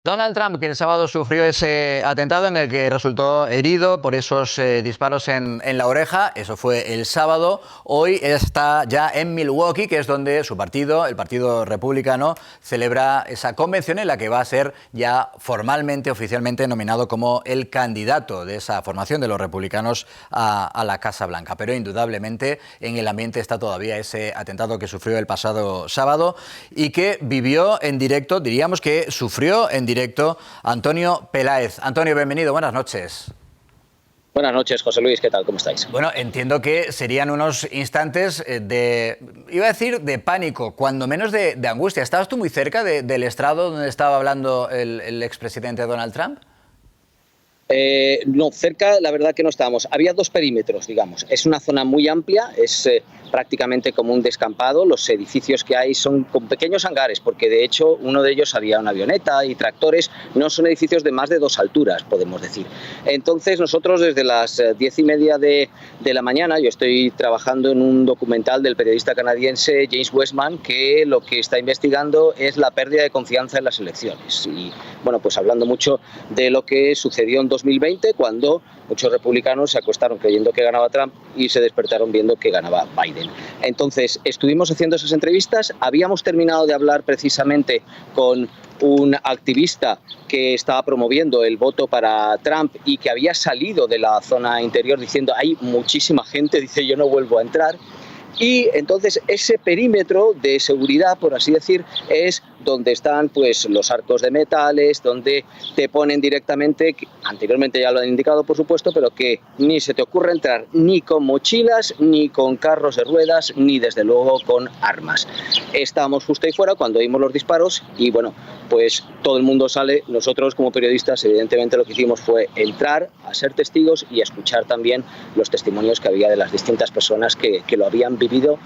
Donald Trump, que el sábado sufrió ese atentado en el que resultó herido por esos disparos en la oreja, eso fue el sábado. Hoy está ya en Milwaukee, que es donde su partido, el Partido Republicano, celebra esa convención en la que va a ser ya formalmente, oficialmente nominado como el candidato de esa formación de los republicanos a la Casa Blanca. Pero indudablemente en el ambiente está todavía ese atentado que sufrió el pasado sábado y que vivió en directo, diríamos que sufrió en directo Antonio Peláez. Antonio, bienvenido, buenas noches. Buenas noches, José Luis, ¿qué tal? ¿Cómo estáis? Bueno, entiendo que serían unos instantes iba a decir de pánico, cuando menos de angustia. ¿Estabas tú muy cerca del estrado donde estaba hablando el expresidente Donald Trump? No, cerca la verdad que no estábamos. Había dos perímetros, digamos. Es una zona muy amplia, es prácticamente como un descampado. Los edificios que hay son con pequeños hangares, porque de hecho uno de ellos había una avioneta y tractores. No son edificios de más de 2 alturas, podemos decir. Entonces nosotros desde las 10:30 de la mañana, yo estoy trabajando en un documental del periodista canadiense James Westman, que lo que está investigando es la pérdida de confianza en las elecciones. Y bueno, pues hablando mucho de lo que sucedió en 2020, cuando muchos republicanos se acostaron creyendo que ganaba Trump y se despertaron viendo que ganaba Biden. Entonces, estuvimos haciendo esas entrevistas, habíamos terminado de hablar precisamente con un activista que estaba promoviendo el voto para Trump y que había salido de la zona interior diciendo hay muchísima gente, dice yo no vuelvo a entrar. Y entonces ese perímetro de seguridad, por así decir, es donde están pues los arcos de metales, donde te ponen directamente, anteriormente ya lo han indicado por supuesto, pero que ni se te ocurre entrar ni con mochilas, ni con carros de ruedas, ni desde luego con armas. Estábamos justo ahí fuera cuando oímos los disparos y bueno, pues todo el mundo sale. Nosotros como periodistas evidentemente lo que hicimos fue entrar a ser testigos y a escuchar también los testimonios que había de las distintas personas que lo habían vivido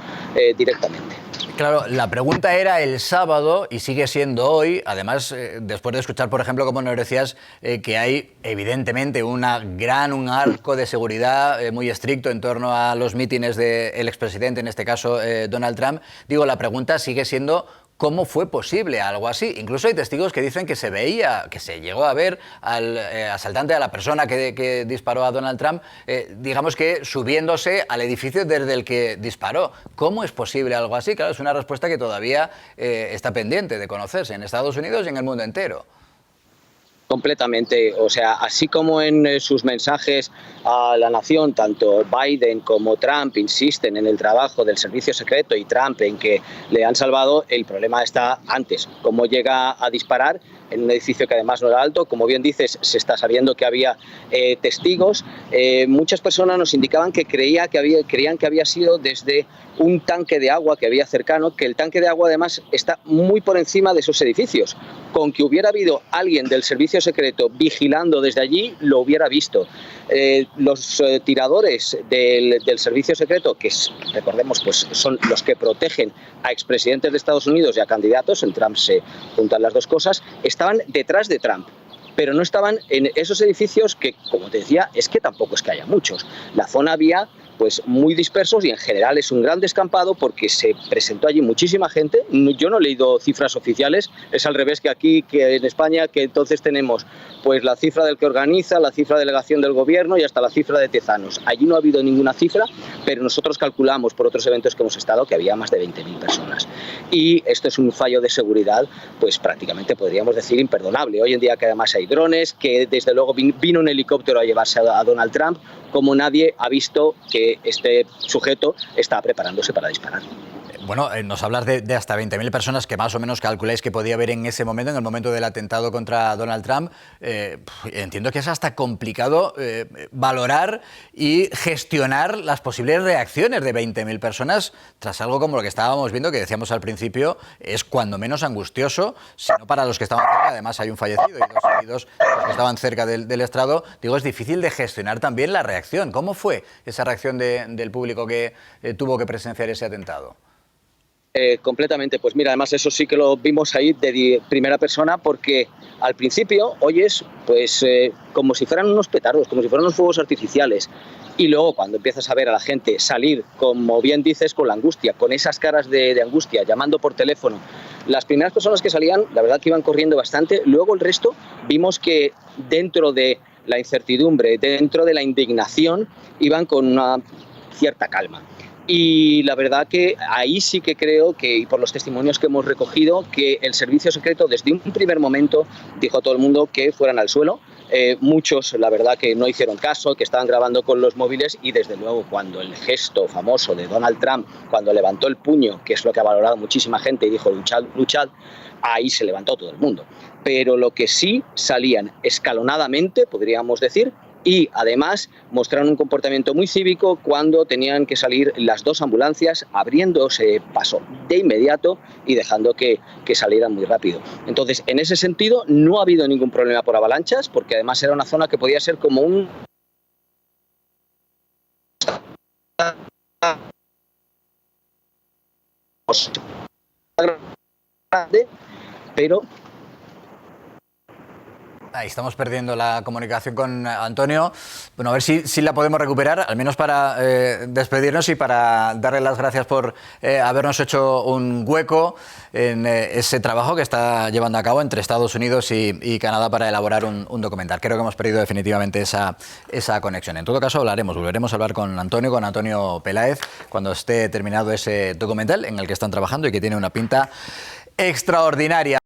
directamente. Claro, la pregunta era el sábado y sigue siendo hoy, además, después de escuchar, por ejemplo, como nos decías, que hay evidentemente un arco de seguridad muy estricto en torno a los mítines del expresidente, en este caso Donald Trump. Digo, la pregunta sigue siendo ¿cómo fue posible algo así? Incluso hay testigos que dicen que se veía, que se llegó a ver al asaltante, a la persona que disparó a Donald Trump, digamos que subiéndose al edificio desde el que disparó. ¿Cómo es posible algo así? Claro, es una respuesta que todavía está pendiente de conocerse en Estados Unidos y en el mundo entero. Completamente, o sea, así como en sus mensajes a la nación, tanto Biden como Trump insisten en el trabajo del servicio secreto y Trump en que le han salvado, el problema está antes, cómo llega a disparar en un edificio que además no era alto, como bien dices, se está sabiendo que había testigos. Muchas personas nos indicaban que creían que había sido desde un tanque de agua que había cercano, que el tanque de agua además está muy por encima de esos edificios. Con que hubiera habido alguien del servicio secreto vigilando desde allí, lo hubiera visto. Los tiradores del servicio secreto, que recordemos pues son los que protegen a expresidentes de Estados Unidos y a candidatos, en Trump se juntan las dos cosas, estaban detrás de Trump, pero no estaban en esos edificios que, como te decía, es que tampoco es que haya muchos. La zona había pues muy dispersos y en general es un gran descampado porque se presentó allí muchísima gente. Yo no he leído cifras oficiales, es al revés que aquí, que en España, que entonces tenemos pues la cifra del que organiza, la cifra de delegación del gobierno y hasta la cifra de tezanos. Allí no ha habido ninguna cifra, pero nosotros calculamos por otros eventos que hemos estado que había más de 20.000 personas. Y esto es un fallo de seguridad, pues prácticamente podríamos decir imperdonable. Hoy en día que además hay drones, que desde luego vino un helicóptero a llevarse a Donald Trump, como nadie ha visto que este sujeto está preparándose para disparar. Bueno, nos hablas de hasta 20.000 personas que más o menos calculáis que podía haber en ese momento, en el momento del atentado contra Donald Trump. Entiendo que es hasta complicado valorar y gestionar las posibles reacciones de 20.000 personas tras algo como lo que estábamos viendo, que decíamos al principio, es cuando menos angustioso, si no para los que estaban cerca. Además hay un fallecido y dos los que estaban cerca del estrado. Digo, es difícil de gestionar también la reacción. ¿Cómo fue esa reacción del público que tuvo que presenciar ese atentado? Completamente, pues mira, además eso sí que lo vimos ahí de primera persona, porque al principio oyes pues como si fueran unos petardos, como si fueran unos fuegos artificiales, y luego cuando empiezas a ver a la gente salir, como bien dices, con la angustia, con esas caras de angustia, llamando por teléfono, las primeras personas que salían, la verdad que iban corriendo bastante, luego el resto vimos que dentro de la incertidumbre, dentro de la indignación, iban con una cierta calma. Y la verdad que ahí sí que creo que, y por los testimonios que hemos recogido, que el servicio secreto desde un primer momento dijo a todo el mundo que fueran al suelo. Muchos, la verdad, que no hicieron caso, que estaban grabando con los móviles, y desde luego cuando el gesto famoso de Donald Trump, cuando levantó el puño, que es lo que ha valorado muchísima gente, y dijo luchad, luchad, ahí se levantó todo el mundo. Pero lo que sí salían escalonadamente, podríamos decir, y además mostraron un comportamiento muy cívico cuando tenían que salir las dos ambulancias, abriéndose paso de inmediato y dejando que salieran muy rápido. Entonces, en ese sentido, no ha habido ningún problema por avalanchas, porque además era una zona que podía ser como un... pero... Ahí estamos perdiendo la comunicación con Antonio. Bueno, a ver si la podemos recuperar, al menos para despedirnos y para darle las gracias por habernos hecho un hueco en ese trabajo que está llevando a cabo entre Estados Unidos y Canadá para elaborar un documental. Creo que hemos perdido definitivamente esa conexión. En todo caso, volveremos a hablar con Antonio Peláez, cuando esté terminado ese documental en el que están trabajando y que tiene una pinta extraordinaria.